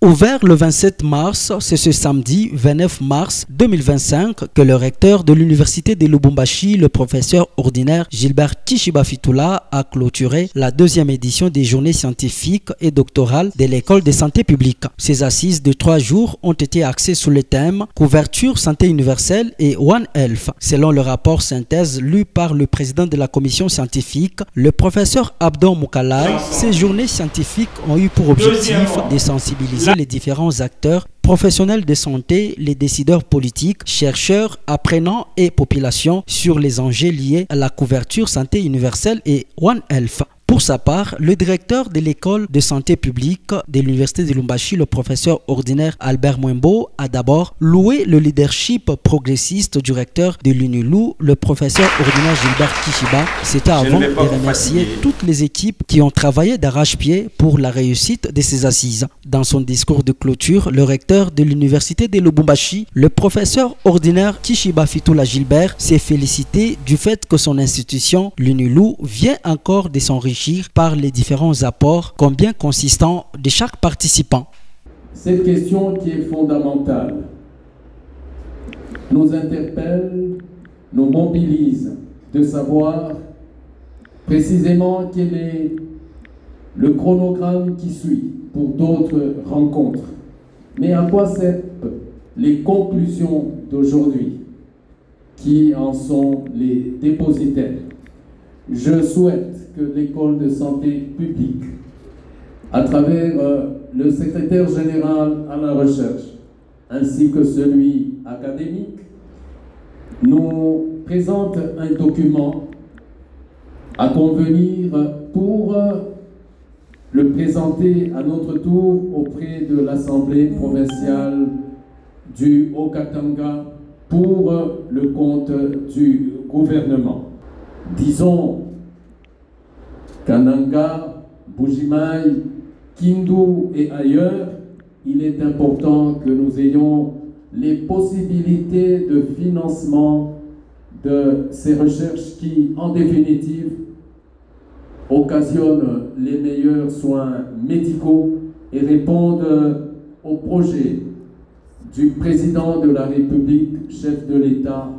Ouvert le 27 mars, c'est ce samedi 29 mars 2025 que le recteur de l'université de Lubumbashi, le professeur ordinaire Gilbert Tshiba Fitoula, a clôturé la deuxième édition des journées scientifiques et doctorales de l'école de santé publique. Ces assises de 3 jours ont été axées sur le thème couverture santé universelle et One Health. Selon le rapport synthèse lu par le président de la commission scientifique, le professeur Abdon Moukalai, ces journées scientifiques ont eu pour objectif de sensibiliser les différents acteurs professionnels de santé, les décideurs politiques, chercheurs, apprenants et populations sur les enjeux liés à la couverture santé universelle et One Health. Pour sa part, le directeur de l'école de santé publique de l'université de Lubumbashi, le professeur ordinaire Albert Mwembo, a d'abord loué le leadership progressiste du recteur de l'UNILU, le professeur ordinaire Gilbert Tshiba. C'était avant de remercier toutes les équipes qui ont travaillé d'arrache-pied pour la réussite de ces assises. Dans son discours de clôture, le recteur de l'université de Lubumbashi, le professeur ordinaire Tshiba Fitoula Gilbert, s'est félicité du fait que son institution, l'UNILU, vient encore de s'enrichir par les différents apports combien consistants de chaque participant. Cette question qui est fondamentale nous interpelle, nous mobilise de savoir précisément quel est le chronogramme qui suit pour d'autres rencontres. Mais à quoi servent les conclusions d'aujourd'hui qui en sont les dépositaires? Je souhaite que l'école de santé publique, à travers le secrétaire général à la recherche, ainsi que celui académique, nous présente un document à convenir pour le présenter à notre tour auprès de l'Assemblée provinciale du Haut-Katanga pour le compte du gouvernement. Disons qu'à Nanga, Bujimaï, Kindu et ailleurs, il est important que nous ayons les possibilités de financement de ces recherches qui, en définitive, occasionnent les meilleurs soins médicaux et répondent au projet du président de la République, chef de l'État,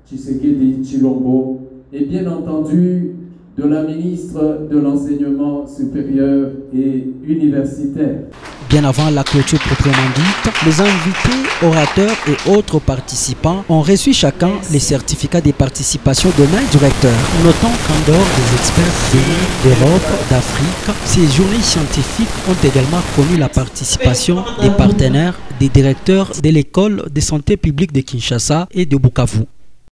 Tshisekedi Tshilombo, et bien entendu de la ministre de l'Enseignement supérieur et universitaire. Bien avant la clôture proprement dite, les invités, orateurs et autres participants ont reçu chacun les certificats de participation de main du recteur. Notons qu'en dehors des experts venus d'Europe, d'Afrique, ces journées scientifiques ont également connu la participation des partenaires, des directeurs de l'école de santé publique de Kinshasa et de Bukavu.